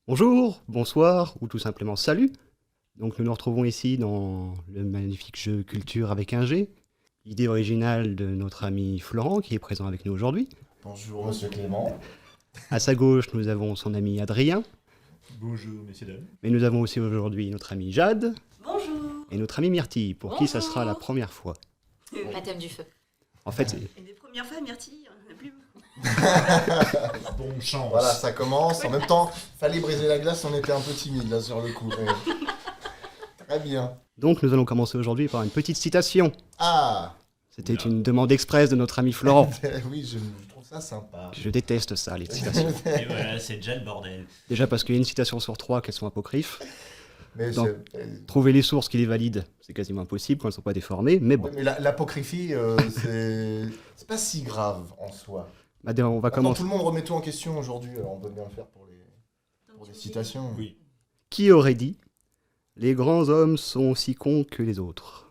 Bonjour, bonsoir ou tout simplement salut. Donc nous nous retrouvons ici dans le magnifique jeu Culture avec un G, idée originale de notre ami Florent qui est présent avec nous aujourd'hui. Bonjour Monsieur Clément. À sa gauche, nous avons son ami Adrien, Bonjour, messieurs, dames. mais nous avons aussi aujourd'hui notre ami Jade Bonjour. et notre ami Myrtille, pour qui ça Bonjour. sera la première fois. Baptême du feu. En fait, c'est- Et des premières fois, Myrtille, on n'en a plus beaucoup. Bonne chance. Voilà, ça commence. En même temps, fallait briser la glace, on était un peu timide là sur le coup. Très bien. donc nous allons commencer aujourd'hui par une petite citation. Ah C'était Oula. une demande express de notre ami Florent. oui, je trouve ça sympa. Je déteste ça, les citations. Et voilà, c'est déjà le bordel. Déjà parce qu'il y a une citation sur 3 qu'elles sont apocryphes. Mais, Non. Trouver les sources qui les valident, c'est quasiment impossible quand elles ne sont pas déformées, mais bon. ouais, mais l'apocryphie, c'est pas si grave en soi. Bah, on va Maintenant, commencer. tout le monde remet tout en question aujourd'hui, alors on peut bien le faire pour les citations. Oui. Qui aurait dit « Les grands hommes sont aussi cons que les autres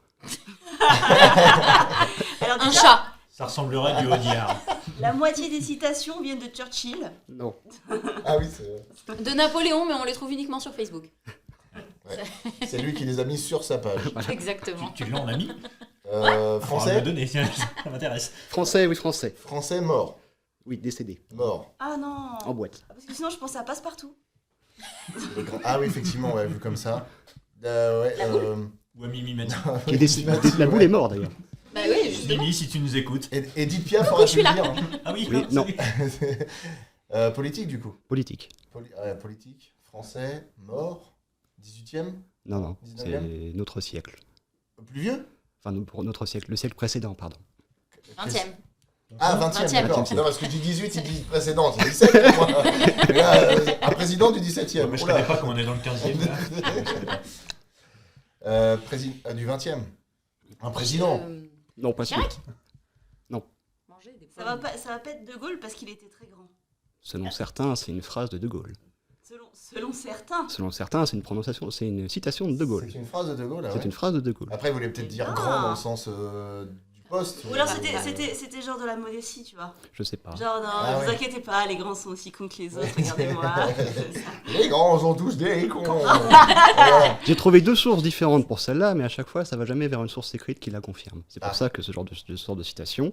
Alors Un déjà, chat. Ça ressemblerait du Audiard. la moitié des citations viennent de Churchill. ?» Non. Ah oui, c'est De Napoléon, mais on les trouve uniquement sur Facebook. c'est lui qui les a mis sur sa page. Exactement. Tu l'as en ami Euh, Me français donner, tiens, ça m'intéresse. Français, oui, français. Français mort. Oui, décédé. Mort. Ah non. En boîte. Parce que sinon, je pensais à Passepartout. Ah oui, effectivement, ouais, vu comme ça. Ouais, La Ou à Mimi Mati. Qui est décédé. La boule est morte d'ailleurs. Bah oui, justement. Mimi, si tu nous écoutes. Edith Piaf Coucou, aurait je pu suis le là. dire. Ah oui, Oui, salut. non. Politique, du coup. Politique. Politique, français, mort, 18e, Non, non. 19e. C'est notre siècle. plus vieux. Enfin, pour notre siècle. Le siècle précédent, pardon. 20e. Ah, 20e, 20e. d'accord. 20e. Non, parce que du 18, il dit précédent, c'est 17 pour moi. Et là, un président du 17e. Mais je Oula. connais pas comment on est dans le 15e. là. Je connais pas. Du 20e. Un président. Non, pas sûr. Chirac. Manger des Ça va pas être De Gaulle parce qu'il était très grand. Selon certains, c'est une phrase de De Gaulle. Selon certains. Selon certains, c'est une prononciation, c'est une citation de De Gaulle. C'est une phrase de De Gaulle, ah C'est ouais. une phrase de De Gaulle. Après, vous voulez peut-être dire Ah. grand dans le sens du poste. Ou alors Ah, c'était genre de la modestie, tu vois. Je sais pas. Genre, non, Ah vous ouais. inquiétez pas, les grands sont aussi cons que les autres, regardez-moi. C'est ça. Les grands sont tous des cons. Voilà. J'ai trouvé deux sources différentes pour celle-là, mais à chaque fois, ça va jamais vers une source écrite qui la confirme. C'est pour Ah. ça que ce genre de sorte de citation,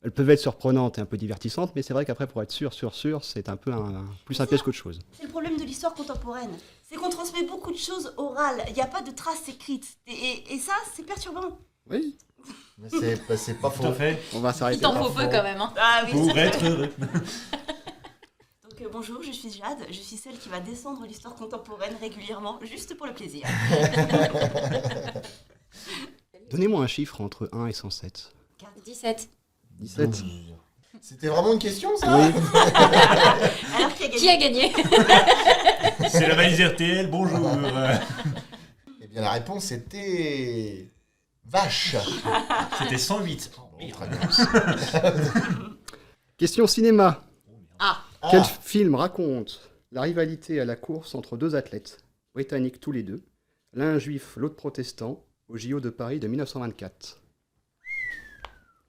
elles peuvent être surprenantes et un peu divertissantes, mais c'est vrai qu'après, pour être sûr, c'est un peu plus un piège qu'autre chose. C'est le problème de l'histoire contemporaine. C'est qu'on transmet beaucoup de choses orales. Il n'y a pas de traces écrites. Et ça, c'est perturbant. Oui, Mais c'est pas Tout à faux. fait. on va Il s'arrêter t'en là. faut peu quand même. Hein. Ah oui, Pour c'est être heureux. Donc bonjour, je suis Jade, je suis celle qui va descendre l'histoire contemporaine régulièrement, juste pour le plaisir. Donnez-moi un chiffre entre 1 et 107. 17. 17. C'était vraiment une question, ça Oui. Alors qui a Qui gagné a gagné? C'est la valise RTL, bonjour. Eh bien, la réponse était... Vache. C'était 108. Oh, Bon, merde. très bien. Question cinéma. Ah. Quel Ah, film raconte la rivalité à la course entre deux athlètes, britanniques tous les deux, l'un juif, l'autre protestant, au JO de Paris de 1924?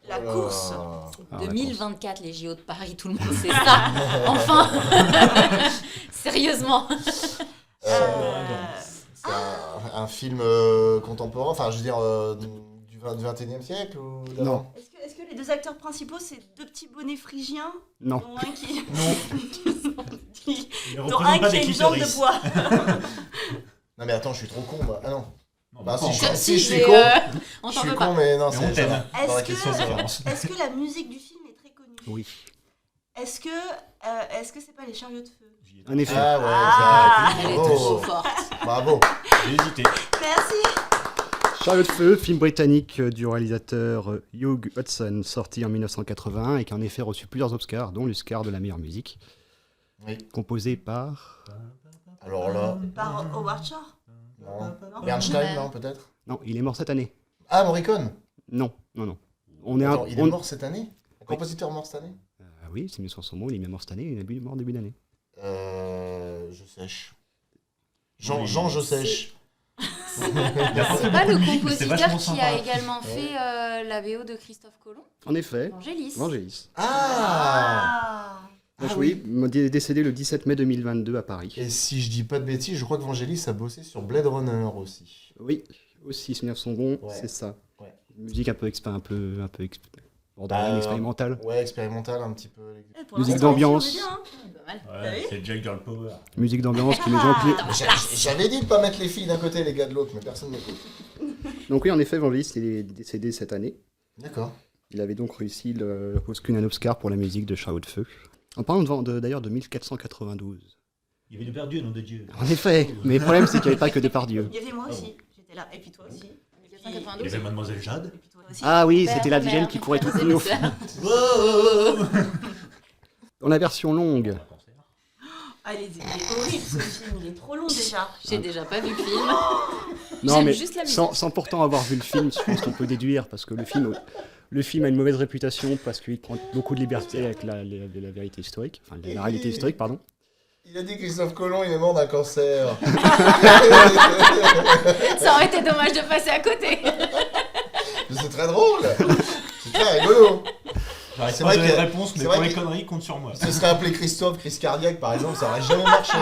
La course. Ah, 2024, les JO de Paris, tout le monde sait ça. Enfin. Sérieusement. C'est un film contemporain, enfin, je veux dire, du 21e siècle ou d'avant? Non. Est-ce que les deux acteurs principaux, c'est deux petits bonnets phrygiens Non. dont un qui... Non. qui- Il dont représente un pas qui a des une jambe de clitoris. bois. Non, mais attends, je suis trop con, moi. Ah non. Non, Bah, pas si, encore. si, je suis mais, con. on Je t'en suis veut con, pas. mais non, Mais c'est on t'aime. ça va. Dans la Est-ce question, que- ça va. Différence. Est-ce que la musique du film est très connue? Oui. Est-ce que c'est pas les chariots de feu? En effet. Ah ouais, Ah, ça Elle est va. trop Bravo. forte. Bravo. J'ai hésité. Merci. Chariot de feu, film britannique du réalisateur Hugh Hudson, sorti en 1981 et qui a en effet reçu plusieurs Oscars, dont l'Oscar de la meilleure musique, Oui. composé par... Alors là, Par Howard Shore. non. Non. Bernstein, non, peut-être? Non, il est mort cette année. Ah, Morricone. Non, non, non. On est Attends, il est mort cette année? Un Oui. compositeur mort cette année? Ah oui, c'est mis sur son mot, il est mort cette année, il est mort début d'année. Je sèche. Jean, Oui. Jean, je sèche. Il a pas fait C'est pas beaucoup le de musique, mais c'est compositeur vachement qui sympa. a également fait la BO de Christophe Colomb, En effet, Vangelis. Vangelis. Ah! Oui, décédé le 17 mai 2022 à Paris. Et si je dis pas de bêtises, je crois que Vangelis a bossé sur Blade Runner aussi. Oui, aussi, souvenirs sont bons, Ouais. c'est ça. Ouais. Musique un peu borderline, expérimentale. Ouais, expérimental un petit peu. Eh, pour Musique l'instant, d'ambiance. on est bien, hein. Pas mal. Ah oui. Ouais, c'est Jack Girl Power. Musique d'ambiance qui met gens plus. J'avais dit de pas mettre les filles d'un côté et les gars de l'autre, mais personne n'écoute. Donc oui, en effet, Vangelis est décédé cette année. D'accord. Il avait donc réussi un Oscar pour la musique de Chariot de Feu. En parlant d'ailleurs de 1492. Il y avait du perdu, nom de Dieu. En effet, mais le problème c'est qu'il n'y avait pas que Depardieu. Il y avait moi aussi, j'étais là. Et puis toi aussi. Il y 1492. avait Mademoiselle Jade. Et puis toi aussi. Ah oui, Père, c'était la mère, Vigène qui courait toute frères nue et au fond. sœurs. Dans la version longue, Ah, il est horrible ce film, il est trop long déjà. J'ai déjà pas vu le film. non J'aime mais juste la musique. sans pourtant avoir vu le film, je pense qu'on peut déduire parce que le film a une mauvaise réputation parce qu'il prend beaucoup de liberté avec la vérité historique, enfin la réalité historique, pardon. Il a dit Christophe Colomb, il est mort d'un cancer. Ça aurait été dommage de passer à côté. C'est très drôle. C'est très rigolo. J'arrive C'est pas à vrai donner de que- réponse, c'est mais vrai pour les que- conneries, compte sur moi. Ce serait appelé Christophe, crise cardiaque par exemple, ça aurait jamais marché.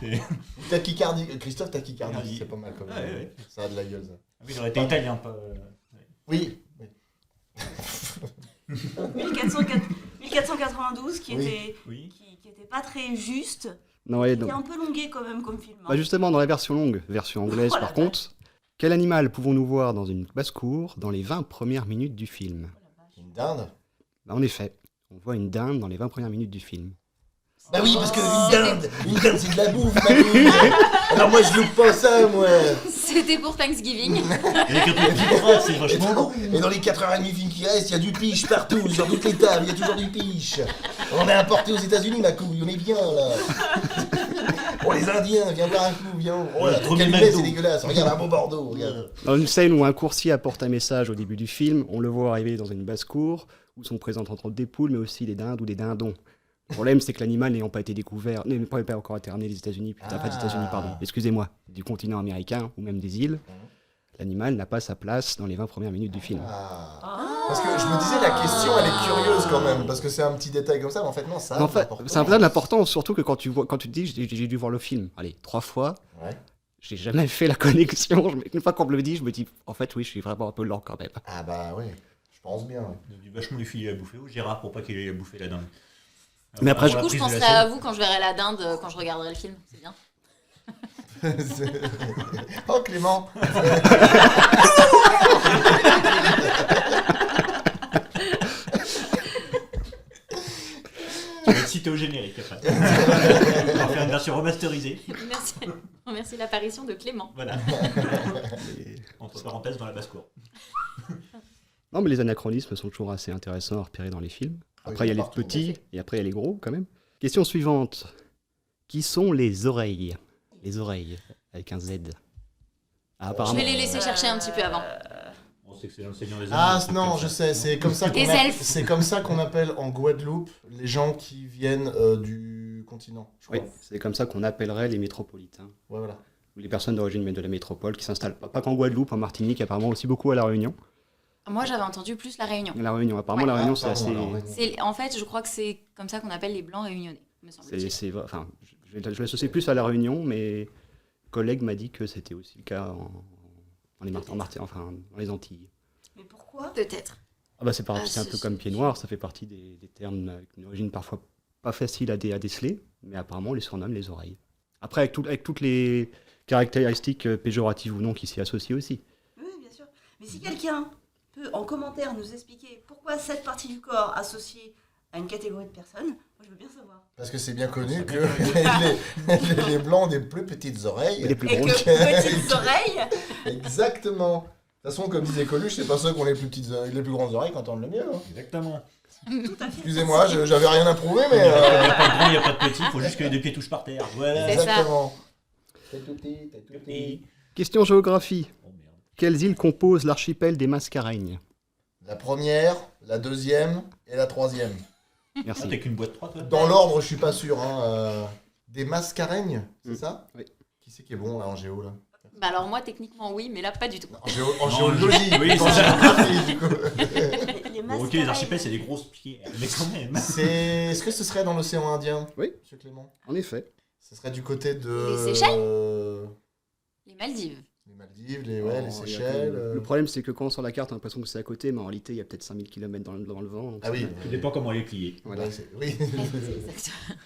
C'est- Ou tachycardie. Christophe tachycardie, Tachycardie. c'est pas mal comme Ouais, nom. ouais. Ça a de la gueule ça. Ah oui, il aurait été italien, pas. Oui. 1492 qui Oui. était Oui. qui était pas très juste, Non, ouais, qui était non. un peu longué quand même comme film. hein. Bah, justement, dans la version longue, version anglaise Oh la par contre, quel animal pouvons-nous voir dans une basse-cour dans les 20 premières minutes du film? Une dinde. Bah, en effet, on voit une dinde dans les 20 premières minutes du film. Bah oui, parce qu'une dinde, c'est de la bouffe, mamie. Alors moi je loupe pas ça, moi. C'était pour Thanksgiving. Et avec un peu de picrate, c'est Et vachement dans, bon. et dans les 4h30 films qui restent, il y a du piche partout, sur toutes les tables, il y a toujours du piche. On est importé aux États-Unis, ma couille, on est bien là. Oh les Indiens, viens voir un coup, viens. Oh là, Trop ton mis calumet, McDo. c'est dégueulasse. Regarde un beau Bordeaux, regarde. Dans une scène où un coursier apporte un message au début du film, on le voit arriver dans une basse-cour où sont présentes entre autres des poules, mais aussi des dindes ou des dindons. Le problème, c'est que l'animal n'ayant pas été découvert, n'est pas encore été ramené des États-Unis, pas des États-Unis, pardon, excusez-moi, du continent américain ou même des îles, l'animal n'a pas sa place dans les 20 premières minutes du film. Parce que je me disais, la question, elle est curieuse quand même, parce que c'est un petit détail comme ça, mais en fait, non, ça a En de fait, l'importance. c'est un peu d'important, surtout que quand tu te dis, j'ai dû voir le film, allez, 3 fois, Ouais. j'ai jamais fait la connexion. Une fois qu'on me le dit, je me dis, en fait, oui, je suis vraiment un peu lent quand même. Ah bah ouais, je pense bien. Ouais. Il a dû vachement lui filer à bouffer au Gérard pour pas qu'il ait à bouffer la dinde. Mais après, Du coup, je penserai à vous quand je verrai la dinde, quand je regarderai le film. C'est bien. Oh Clément. Tu vas être cité au générique après. On va faire une version remasterisée. Merci. Remercie l'apparition de Clément. Voilà. Entre parenthèses dans la basse-cour. Non, mais les anachronismes sont toujours assez intéressants à repérer dans les films. Ah oui, Après, il y a les partout, petits et après, il y a les gros quand même. Question suivante. Qui sont les oreilles? Les oreilles, avec un Z. Ah, Je apparemment. vais les laisser chercher un petit peu avant. On sait que c'est dans le Seigneur des Anneaux. Ah un truc non, comme je ça. sais, c'est comme ça qu'on Les elfes. c'est comme ça qu'on appelle en Guadeloupe les gens qui viennent du continent, je crois. Oui, c'est comme ça qu'on appellerait les métropolitains. Ouais, voilà. Ou les personnes d'origine de la métropole qui s'installent pas qu'en Guadeloupe, en Martinique, apparemment aussi beaucoup à La Réunion. Moi, j'avais entendu plus la Réunion. La Réunion, apparemment, Ouais. La Réunion, Ah, c'est pardon, assez. alors, ouais. En fait, je crois que c'est comme ça qu'on appelle les blancs réunionnais, me semble-t-il. Enfin, je l'associe plus à La Réunion, mais un collègue m'a dit que c'était aussi le cas dans les Antilles. Mais pourquoi? Peut-être. Ah bah c'est Ah, un peu c'est- comme pied noir, ça fait partie des termes avec une origine parfois pas facile à déceler, mais apparemment on les surnomme les oreilles. Après, avec toutes les caractéristiques péjoratives ou non qui s'y associent aussi. Oui, bien sûr. Mais si quelqu'un peut en commentaire nous expliquer pourquoi cette partie du corps associée à une catégorie de personnes, moi je veux bien savoir. Parce que c'est bien connu Ça que vient les blancs ont des plus petites oreilles. Et les plus Et gros. que petites oreilles, Exactement. De toute façon, comme disait Coluche, c'est pas ceux qui ont les plus grandes oreilles qui entendent le mieux. hein. Exactement. tout à fait. Excusez-moi, j'avais rien à prouver, Il mais... n'y a pas de grand, il n'y a pas de petit, il faut juste que les deux pieds touchent par terre. Voilà. C'est ça. Exactement. T'es tout petit, t'es tout petit. Question géographie. Oh merde. Quelles îles composent l'archipel des Mascareignes? La première, la deuxième et la troisième. Ah, Merci. t'es qu'une boîte 3, toi Dans l'ordre, je suis pas sûr. Hein. Des Mascareignes, c'est ça? Oui. Qui c'est qui est bon là en géo là? Bah alors moi, techniquement, oui, mais là, pas du tout. En Non, géologie, oui, en c'est ça. géographie du coup. Les des Bon, masques. ok, les archipels, c'est des grosses pierres, mais quand même. Est-ce que ce serait dans l'océan Indien, Oui. Monsieur Clément? En effet. Ce serait du côté de... Les Seychelles Les Maldives. Les Maldives, les Oh, il y a Seychelles... Le problème, c'est que quand sur la carte, on a l'impression que c'est à côté, mais en réalité, il y a peut-être 5000 km dans le vent. donc Ah oui. Tout dépend comment elle est pliée. Voilà. Ouais, oui. Exactement.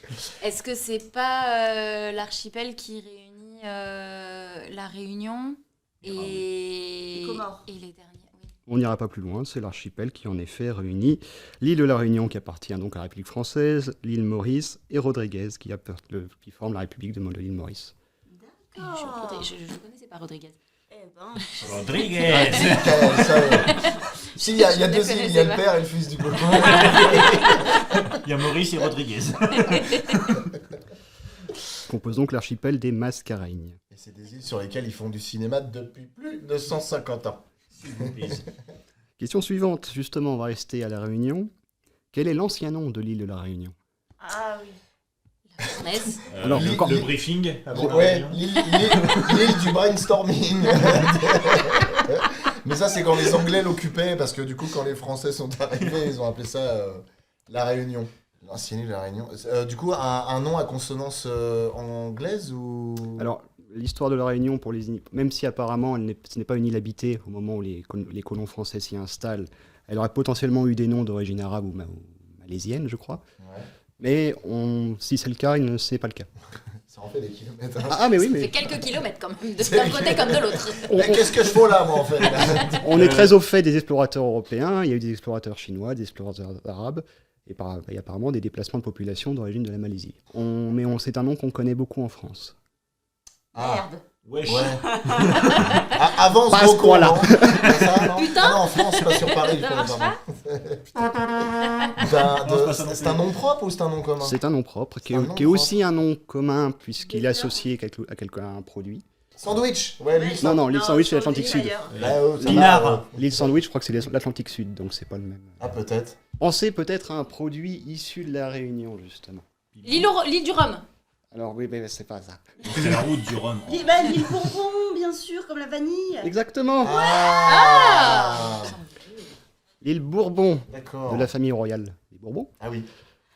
Est-ce que c'est pas l'archipel qui réunit la Réunion et Les Comores. et les derniers oui. On n'ira pas plus loin, c'est l'archipel qui en effet réunit l'île de la Réunion qui appartient donc à la République française, l'île Maurice et Rodriguez qui forme la République de l'île Maurice. D'accord. Je connaissais pas Rodriguez. Eh ben, Rodriguez. Si, il y a Je deux ne îles, il y a le connaissais père et le fils du coup. Il y a Maurice et Rodriguez. Compose donc l'archipel des Mascareignes. Et c'est des îles sur lesquelles ils font du cinéma depuis plus de 150 ans. Question suivante, justement, on va rester à la Réunion. Quel est l'ancien nom de l'île de la Réunion? ah oui. La fournaise. Alors, le, encore- le briefing avant la Ouais, réunion. l'île du brainstorming. Mais ça, c'est quand les Anglais l'occupaient, parce que du coup, quand les Français sont arrivés, ils ont appelé ça la Réunion. L'ancienne île de la Réunion. Du coup, un nom à consonance anglaise ou... Alors, l'histoire de la Réunion, pour les îles, même si apparemment ce n'est pas une île habitée au moment où les colons français s'y installent, elle aurait potentiellement eu des noms d'origine arabe ou malaisienne, je crois. Ouais, Mais si c'est le cas, ce n'est pas le cas. ça en fait des kilomètres. Hein. Ah, mais oui, Ça mais fait quelques kilomètres quand même, d'un côté comme de l'autre. Mais qu'est-ce que je fais là, moi, en fait on est très au fait des explorateurs européens. Il y a eu des explorateurs chinois, des explorateurs arabes, et apparemment des déplacements de population d'origine de la Malaisie. C'est un nom qu'on connaît beaucoup en France. Ah, Merde. Wesh. ouais. Avance, Pas à ce gros con, point-là. non C'est ça, non Putain. Ah non, en France, pas sur Paris. Ça je marche connais Non, c'est pas ça non C'est plus. un nom propre ou c'est un nom commun? C'est un nom propre, qui C'est un nom est aussi un nom commun, puisqu'il est Déjà. associé à un produit. Sandwich. Ouais, lui, ça. Non, l'île Sandwich, c'est sur l'Atlantique l'île Sud. ailleurs. Ça Pinard. va, L'île Sandwich, je crois que c'est l'Atlantique Sud, donc c'est pas le même. Ah, peut-être. Pensez peut-être à un produit issu de la Réunion, justement. L'île du Rhum. Alors oui, mais c'est pas ça. C'est la route du Rhum. L'île Bourbon, bien sûr, comme la vanille. Exactement. Ah, L'île Bourbon, d'accord. de la famille royale des Bourbons. Ah oui.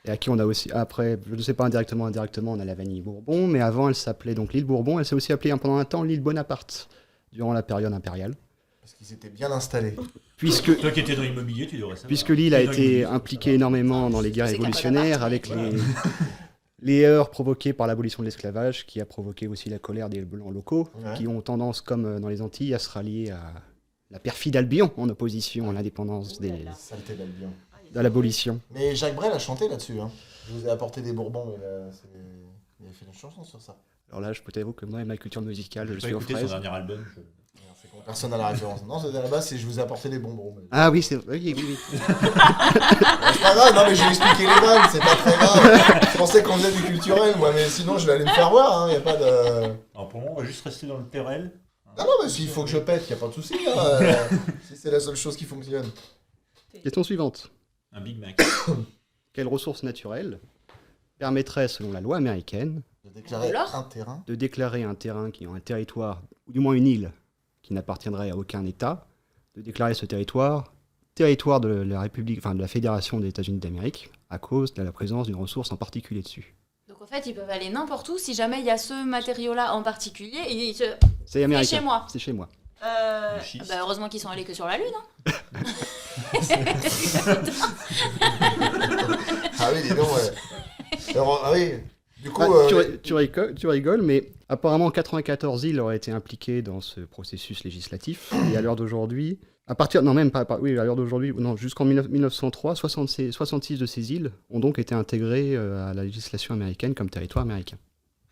Et à qui on a aussi, après, je ne sais pas indirectement, on a la vanille Bourbon, mais avant elle s'appelait donc l'île Bourbon, elle s'est aussi appelée pendant un temps l'île Bonaparte, durant la période impériale. Parce qu'ils étaient bien installés. Puisque, Toi qui étais dans l'immobilier, tu devrais savoir. puisque l'île a T'es dans été l'immobilier. impliquée énormément dans les guerres C'est qu'un révolutionnaires, Bonaparte, avec les heurts provoqués par l'abolition de l'esclavage, qui a provoqué aussi la colère des Blancs locaux, Ouais. qui ont tendance, comme dans les Antilles, à se rallier à la perfide Albion, en opposition à l'indépendance Saleté d'Albion. de l'abolition. Mais Jacques Brel a chanté là-dessus. Hein. Je vous ai apporté des Bourbons. Il a fait une chanson sur ça. Alors là, je peux t'avouer que moi, ma culture musicale, je J'ai suis pas aux écouté son fraises. dernier album. C'est con, personne n'a la référence. Non, c'était à la base, c'est je vous ai apporté des bonbons. Mais... Ah oui, c'est oui, oui, oui. C'est pas grave, non, mais je vais expliquer les vannes, c'est pas très grave. Je pensais qu'on faisait du culturel, moi, mais sinon je vais aller me faire voir. Hein. Y a pas de. Alors pour moi, on va juste rester dans le PRL. Ah non, mais s'il faut que je pète, y a pas de souci. Hein. Si c'est la seule chose qui fonctionne. Question suivante. Un Big Mac. Quelle ressource naturelle permettrait, selon la loi américaine, De déclarer L'or un terrain. de déclarer un terrain qui est un territoire, ou du moins une île, qui n'appartiendrait à aucun État, de déclarer ce territoire de la République, enfin de la Fédération des États-Unis d'Amérique, à cause de la présence d'une ressource en particulier dessus. Donc en fait, ils peuvent aller n'importe où si jamais il y a ce matériau-là en particulier. Et C'est américain. chez moi. C'est chez moi. Le schiste. bah, heureusement qu'ils sont allés que sur la Lune. Hein. Ah oui, dis donc, ouais. Alors, ah oui. Du coup, Bah, tu rigoles, mais apparemment 94 îles auraient été impliquées dans ce processus législatif. Et à l'heure d'aujourd'hui, jusqu'en 1903, 66 de ces îles ont donc été intégrées à la législation américaine comme territoire américain,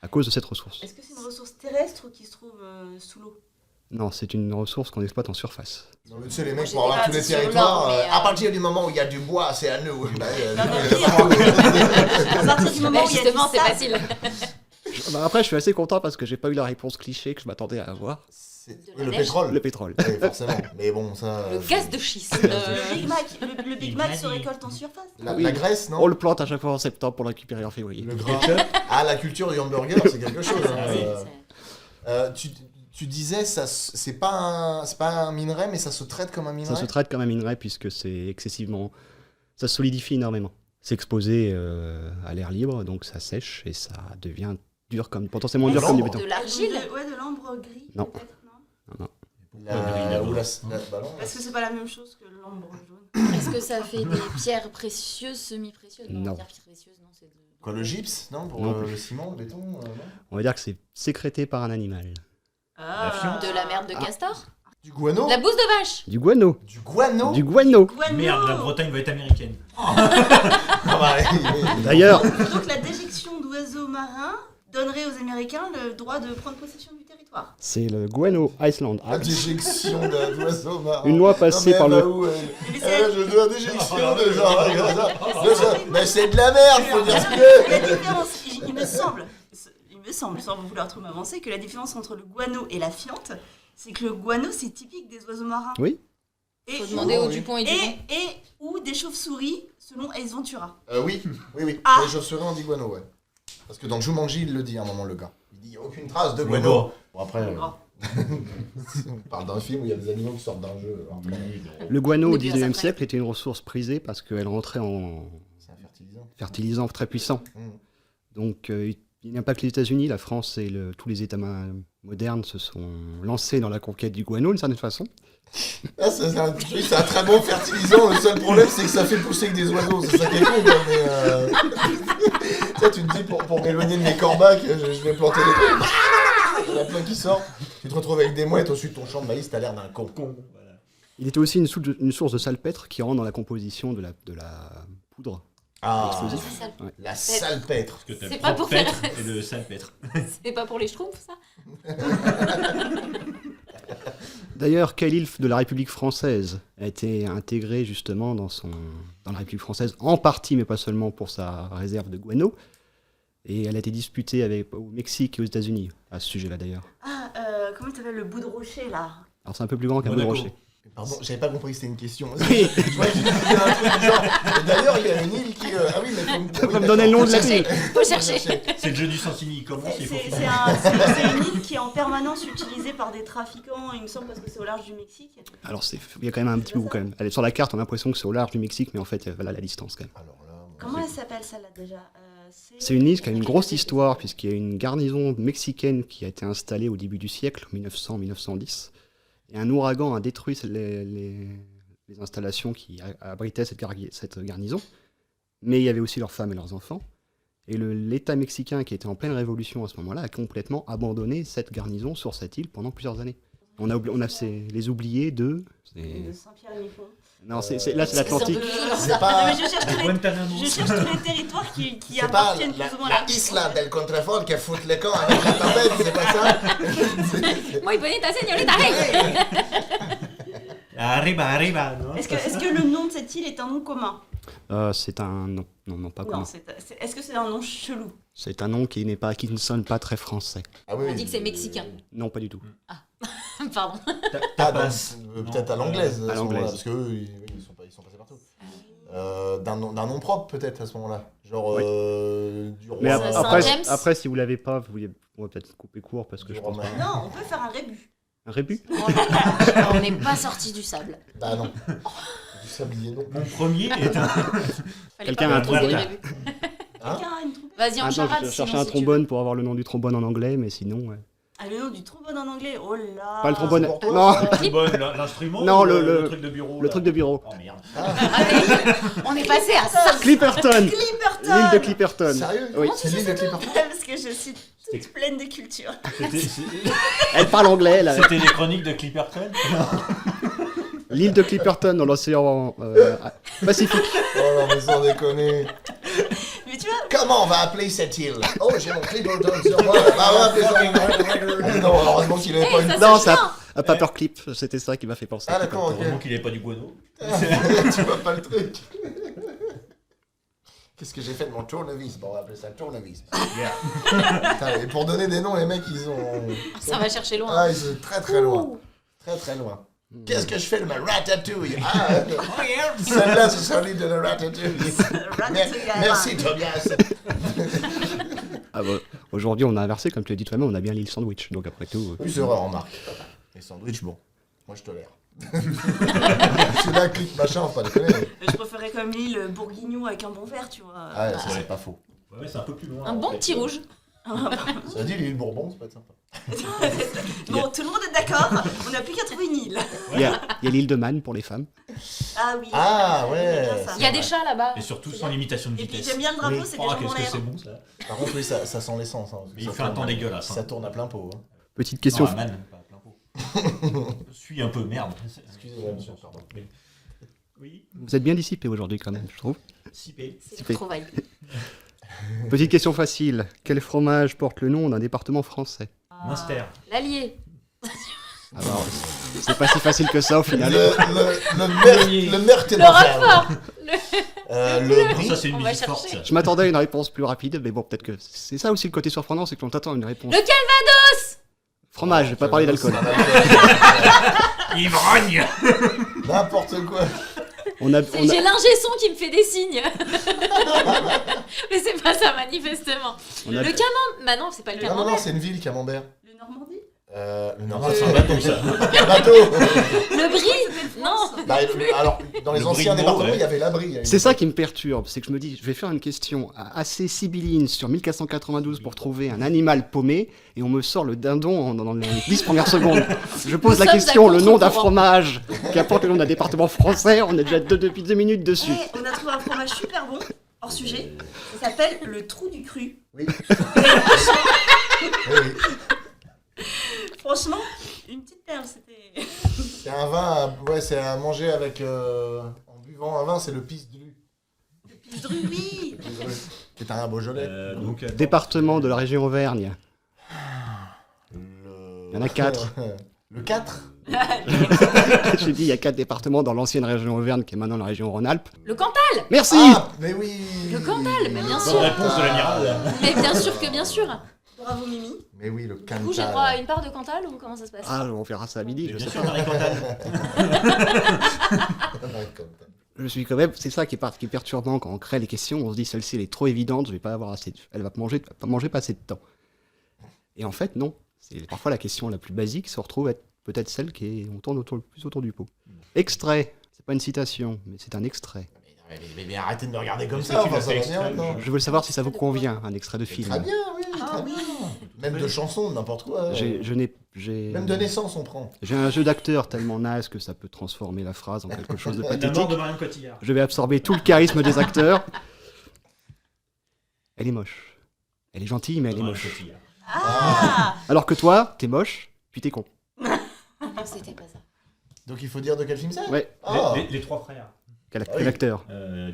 à cause de cette ressource. Est-ce que c'est une ressource terrestre ou qui se trouve sous l'eau? Non, c'est une ressource qu'on exploite en surface. non, mais tu sais, les mecs, J'ai pour avoir pas tous les dit sur territoires, l'or, mais, à partir du moment où il y a du bois, c'est à nous. Bah, Non, mais du coup, À partir du moment où il y a Justement, du c'est sable, facile. Après, je suis assez content parce que j'ai pas eu la réponse cliché que je m'attendais à avoir. c'est- De oui, la le neige. pétrole. Le pétrole. Oui, forcément. Mais bon, ça. Le gaz de schiste. Le Big Mac, le Big Il Mac m'a se dit. récolte en surface. La, Oui. la graisse, non On le plante à chaque fois en septembre pour le récupérer en février. Le gras. Ah, la culture du hamburger, c'est quelque chose. Hein. Ah oui. Tu Tu disais, c'est pas un minerai, mais ça se traite comme un minerai. Ça se traite comme un minerai puisque c'est excessivement... Ça se solidifie énormément. C'est exposé à l'air libre, donc ça sèche et ça devient dur potentiellement dur comme du béton. De l'argile. Ouais, de l'ambre gris. Non. peut-être, non Ballon. Parce que c'est pas la même chose que l'ambre jaune. Est-ce que ça fait des pierres précieuses, semi-précieuses? Non. Pierres précieuses, non, c'est de... Quoi, le gypse, non? Pour Non. le ciment, le béton, non? On va dire que c'est sécrété par un animal. De la merde de castor? Du guano? De la bouse de vache? Du guano. Du guano? Du guano. Guano. Merde, la Bretagne va être américaine. Ah bah, D'ailleurs, Donc la déjection d'oiseaux marins donnerait aux Américains le droit de prendre possession du territoire. c'est le Guano Iceland la Act. déjection d'oiseaux marins. Une loi passée Non, mais par elle le... va où, elle Mais c'est- Je dois déjection de genre. Mais c'est de la merde, faut dire ce que La différence, il me semble, sans vouloir trop m'avancer, que la différence entre le guano et la fiente, c'est que le guano, c'est typique des oiseaux marins. Oui. Et, Faut demander au oui. Dupont et Dupont. et ou des chauves-souris, selon Ace Ventura. Oui. Ah. Les chauves-souris, on dit guano, ouais. Parce que dans Jumanji, il le dit à un moment, le gars. Il dit aucune trace de Le guano. gars. Bon, après, Oh. on parle d'un film où il y a des animaux qui sortent d'un jeu. Alors, Le guano au Mais bien 19e après. siècle était une ressource prisée parce qu'elle rentrait en c'est un fertilisant. fertilisant très puissant. Mm. Donc il n'y a pas que les États-Unis, la France et tous les États modernes se sont lancés dans la conquête du guano d'une certaine façon. Ah, c'est un très bon fertilisant. Le seul problème, c'est que ça fait pousser que des oiseaux. C'est ça qui est con, quoi. Mais ça, tu te dis, pour m'éloigner de mes corbacs, je vais planter des trucs. Il y en a plein qui sortent. Tu te retrouves avec des mouettes au-dessus de ton champ de maïs, t'as l'air d'un con. Voilà. Il était aussi une source de salpêtre qui rentre dans la composition de la poudre. Ah, Explosif. C'est ça. la salpêtre. Parce que t'as C'est le pas pour propre-pêtre et le salpêtre. C'est pas pour les schtroumpfs, ça? D'ailleurs, quelle île de la République française a été intégrée justement dans la République française, en partie, mais pas seulement pour sa réserve de guano. Et elle a été disputée au Mexique et aux États-Unis, à ce sujet-là d'ailleurs. Ah, comment il s'appelle le bout de rocher là? Alors c'est un peu plus grand qu'un bout de Monaco. rocher. Pardon, j'avais pas compris que c'était une question. Oui. Je croyais que tu disais un truc du genre. Et d'ailleurs, il y a une île qui. Ah oui, mais Ça va me donner le nom de la ville. Faut chercher. C'est le jeu du Santini, il commence, il faut C'est finir. une île qui est en permanence utilisée par des trafiquants, il me semble, parce que c'est au large du Mexique. Alors il y a quand même un petit bout quand même. Elle est sur la carte, on a l'impression que c'est au large du Mexique, mais en fait, voilà la distance quand même. Alors là. Comment elle s'appelle celle-là déjà? C'est une île qui a une grosse histoire, puisqu'il y a une garnison mexicaine qui a été installée au début du siècle, 1900-1910. Et un ouragan a détruit les installations qui abritaient cette garnison. Mais il y avait aussi leurs femmes et leurs enfants. Et l'État mexicain, qui était en pleine révolution à ce moment-là, a complètement abandonné cette garnison sur cette île pendant plusieurs années. On a les oubliés de... De Saint-Pierre-et-Miquelon. Non, là c'est l'Atlantique. C'est Non, pas. mais je cherche tous les, Guantanamo. je cherche tous les territoires qui C'est pas appartiennent plus ou moins à la isla del Contrafort qui a foutu le camp avec la tempête, c'est pas ça? Muy bonita, señorita, hey! Arriba, non? Est-ce que le nom de cette île est un nom commun? C'est un... Non, pas commun. Non, est-ce que c'est un nom chelou? C'est un nom qui ne sonne pas très français. Ah oui, On dit que c'est mexicain. Non, pas du tout. Pardon. Tapas. Peut-être à l'anglaise, À à ce moment-là, l'anglaise. parce qu'eux, ils sont passés partout. D'un nom propre, peut-être, à ce moment-là. Genre du roi. Mais Saint James. après, si vous l'avez pas, on va peut-être couper court parce que Du je pense romain. pas. Non, on peut faire un rébut. Un rébut On n'est pas sorti du sable. Bah non. Du sablier, non. Mon premier est un. Fallait Quelqu'un pas a un trop trombone. au début. Hein Quelqu'un a une trompette? Vas-y, en Ah non, charade. je cherchais sinon, un si tu trombone pour avoir le nom du trombone en anglais, mais sinon... ouais. Ah, le nom du trombone en anglais, oh là. Pas le trombone. c'est pour toi, Non, ça Trombone, l'instrument Non, ou le- truc de bureau. le là truc de bureau. Oh merde. veux. Allez, on est passé à ça. Clipperton. Clipperton. L'île de Clipperton. Sérieux? Oui. C'est l'île de Clipperton. Parce que je suis toute pleine de culture. Elle parle anglais, là. C'était les chroniques de Clipperton. L'île de Clipperton dans l'océan Pacifique. Oh non, mais sans déconner. Mais tu vois, Comment on va appeler cette île? Oh, j'ai mon Clipperton sur moi. Bah, on va appeler ça. Non, heureusement qu'il avait pas une. Ça Non, sonne ça un paperclip, c'était ça qui m'a fait penser. Ah, d'accord, ok. Heureusement qu'il n'avait pas du guano. Tu vois pas le truc. Qu'est-ce que j'ai fait de mon tournevis? Bon, on va appeler ça tournevis. Putain, et pour donner des noms, les mecs, ils ont. Ça va chercher loin. Ah, ils sont très très loin. Très très loin. Qu'est-ce que je fais de ma ratatouille? Ah, celle-là, ce sera l'île de la ratatouille. Ratatouille. Merci, Tobias. Ah bah, aujourd'hui, on a inversé, comme tu l'as dit toi-même, on a bien l'île sandwich. Donc après tout. Plus erreur en marque. Les sandwichs, bon, moi je tolère. Celui-là, clic, machin, pas déconner. Je préférais quand même l'île Bourguignon avec un bon verre, tu vois. Ah, ça c'est pas faux. Ouais, c'est un peu plus loin. Un en bon fait. petit rouge. Ça dit l'île Bourbon, c'est pas sympa. Bon, tout le monde est d'accord, on n'a plus qu'à trouver une île. Il y a l'île de Man pour les femmes. Ah oui. Ah, j'aime ouais. bien ça. Il y a des chats là-bas. Et surtout sans limitation de Et puis vitesse. j'aime bien le drapeau, Oui. c'est Oh, des gens en qu'est-ce que l'air. c'est bon ça. Par contre, oui, ça sent l'essence. Hein, Mais il ça fait un tourne- temps dégueulasse. Ça tourne à plein pot. Hein. Petite question. Non, à Man, pas à plein pot. Je suis un peu merde. Excusez-moi, monsieur, pardon. Mais- Oui, Vous êtes bien dissipé aujourd'hui quand même, je trouve. Sipé. C'est Super. le trouvaille. Petite question facile. Quel fromage porte le nom d'un département français? Munster. L'allier. Alors, c'est pas si facile que ça au final. Le Meurthe et Le Roquefort. le Brie. Ça, c'est une On va musique forte. chercher. ça. Je m'attendais à une réponse plus rapide, mais bon, peut-être que c'est ça aussi le côté surprenant, c'est qu'on t'attend à une réponse. Le Calvados. Fromage, j'ai pas parlé d'alcool. Ivrogne. N'importe quoi. On a, J'ai l'ingé son qui me fait des signes. Mais c'est pas ça manifestement. on a- Le camembert. Bah non, c'est pas le Non, non, non, camembert. c'est une ville, Camembert. Le Normandie Le Nord, Ah, c'est un bateau ça. un bateau. Le brie. Non. Bah, alors, dans les Le anciens Brie de départements, Meaux, il y avait la Brie. C'est ça qui me perturbe, c'est que je me dis, je vais faire une question assez sibylline sur 1492 pour trouver un animal paumé, et on me sort le dindon dans les 10 premières secondes. Je pose Nous la sommes question, à le nom d'un contre-courant. fromage qui apporte le nom d'un département français, on est déjà depuis 2 minutes dessus. Eh, on a trouvé un fromage super bon, hors sujet. Ça s'appelle le trou du cru. Oui. Franchement, une petite perle, c'était. C'est un vin, ouais, c'est à manger avec. En buvant un vin, c'est le pisse de lu. Le pisse-dru, oui. C'est un Beaujolais. Donc, Département de la région Auvergne. Il y en a 4. Le 4 J'ai dit, il y a 4 départements dans l'ancienne région Auvergne qui est maintenant la région Rhône-Alpes. Le Cantal. Merci. Ah, mais oui. Le Cantal, mais bien bonne sûr. réponse de l'amiral. Mais bien sûr que bien sûr. Bravo Mimi. Mais oui, le Du coup, j'ai droit à une part de Cantal ou comment ça se passe? Ah, on verra ça à midi, je Bien sais sûr, pas. Marie Cantal. Je suis quand même, c'est ça qui est perturbant quand on crée les questions, on se dit celle-ci elle est trop évidente, je vais pas avoir assez, elle va pas manger pas assez de temps. Et en fait non, c'est parfois la question la plus basique se retrouve être peut-être celle qui est, on tourne le plus autour du pot. Extrait, c'est pas une citation, mais c'est un extrait. Mais arrêtez de me regarder comme Mais ça, tu enfin, l'as ça fait va bien, exprès, non Je veux savoir si ça vous convient, un extrait de film. Très bien, oui, Ah très oui. bien. Même de chansons, n'importe quoi. Même de naissance, on prend. J'ai un jeu d'acteur tellement naze que ça peut transformer la phrase en quelque chose de La mort pathétique. de Marion Cotillard. Je vais absorber tout le charisme des acteurs. Elle est moche. Elle est gentille, mais elle est Marion moche. Cotillard. Ah Alors que toi, t'es moche, puis t'es con. Non, c'était pas ça. Donc il faut dire de quel film c'est Ouais, Ah. Les trois frères. quel Ah oui. acteur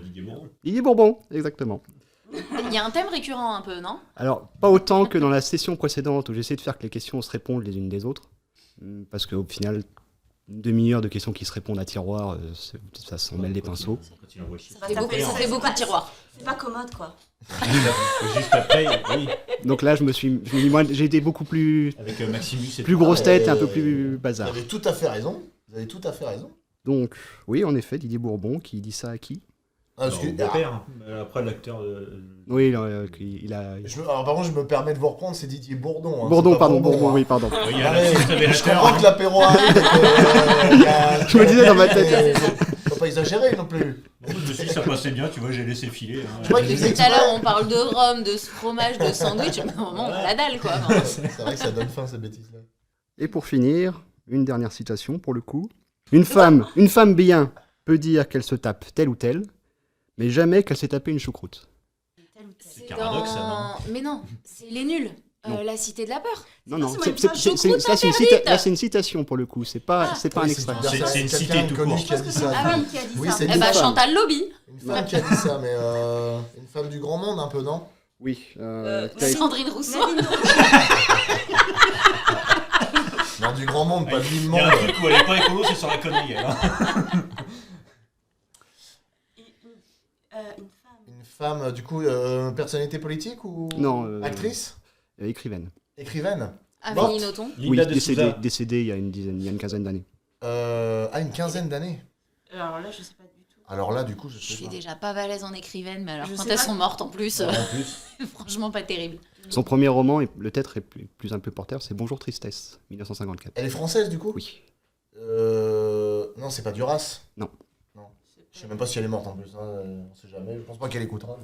Didier Bourdon. Didier Bourbon, exactement. Il y a un thème récurrent un peu, non? Alors, pas autant que dans la session précédente où j'essaie de faire que les questions se répondent les unes des autres. Parce qu'au final, une demi-heure de questions qui se répondent à tiroir, ça s'en mêle les pinceaux. Quand il envoie chier. Ça va C'est beaucoup, taper, ça c'est fait beaucoup pas- de tiroirs. C'est pas commode quoi. Juste après, oui, Donc là, je me suis dit, moi, j'ai été beaucoup plus avec Maximus et plus tout. grosse tête et un peu Vous plus bazar. avez tout à fait raison. Vous avez tout à fait raison. Donc, oui, en effet, Didier Bourbon qui dit ça à qui Ah, Alors, excuse- au beau-père, hein. Après l'acteur de... Oui, il a. Alors par contre, je me permets de vous reprendre, c'est Didier Bourdon. Hein, Bourdon, c'est pas pardon, Bourbon, Bourbon, hein. oui, pardon. Il y a Allez, la petite je révélateur. comprends que l'apéro arrive. Je me disais dans ma tête. Faut pas exagérer non plus. Bon, je me suis dit, ça passait bien, tu vois, j'ai laissé filer. hein. Je crois qu'il Tout à l'heure, on parle de rhum, de fromage, de sandwich. Mais au moment, on a la dalle, quoi. Enfin, C'est vrai que ça donne faim ces bêtises-là. Et pour finir, une dernière citation pour le coup. Une femme bien peut dire qu'elle se tape telle ou telle, mais jamais qu'elle s'est tapée une choucroute. c'est paradoxe, ça, Mais non, c'est les nuls. Non. La cité de la peur. Non, non, forcément une phrase choucroute là, c'est une interdite. là, c'est une citation pour le coup, c'est pas un Oui, extrait. C'est une quelqu'un cité tout connu court. qui a dit ça. Ah oui. Qui a dit Oui, ça c'est Eh une bah, femme. Chantal Lobby. Une femme qui a dit ça, mais une femme du grand monde un peu, non? Oui. Nadine Sandrine Rousseau. Non, du grand monde, pas de Il y l'immonde. a un truc où elle est pas écolo, c'est sur la connerie. elle, hein. Une femme. Une femme, du coup, personnalité politique ou Non, actrice? Écrivaine. Écrivaine? Amélie Nothomb. Oui, Linda de Souza. décédée il y a une quinzaine d'années. Une quinzaine d'années. Alors là, je sais pas du tout. Alors là, du coup, je Je sais suis pas. déjà pas balèze en écrivaine, mais alors Je quand sais elles pas. sont mortes en plus, En plus. franchement pas terrible. Son premier roman, le titre est plus un peu porteur, c'est Bonjour Tristesse, 1954. Elle est française, du coup Oui. Non, c'est pas Duras. Non. Je sais même pas si elle est morte en plus, hein, on sait jamais. Je pense pas qu'elle écoutera.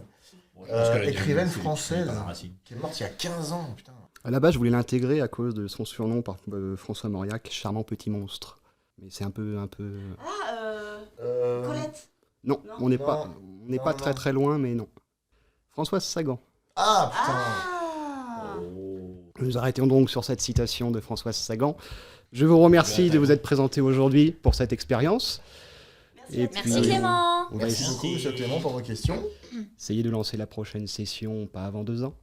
Ouais, je pense qu'elle a été écrivaine écrite française. par la Racine. Qui est morte il y a 15 ans, putain. À la base, je voulais l'intégrer à cause de son surnom par François Mauriac, Charmant Petit Monstre. Mais c'est un peu... Ah, Colette. Non, Non. on n'est Non. pas, on n'est pas Non, très non. très loin, mais non. Françoise Sagan. Ah, putain. Ah. Nous arrêtons donc sur cette citation de Françoise Sagan. Je vous remercie Ouais, de vous être présenté aujourd'hui pour cette expérience. Merci, Et à toi. Merci puis- Clément. On va Merci beaucoup, monsieur Clément, pour vos questions. essayer de lancer la prochaine session, pas avant 2 ans.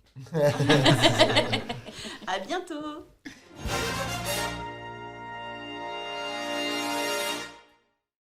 À bientôt.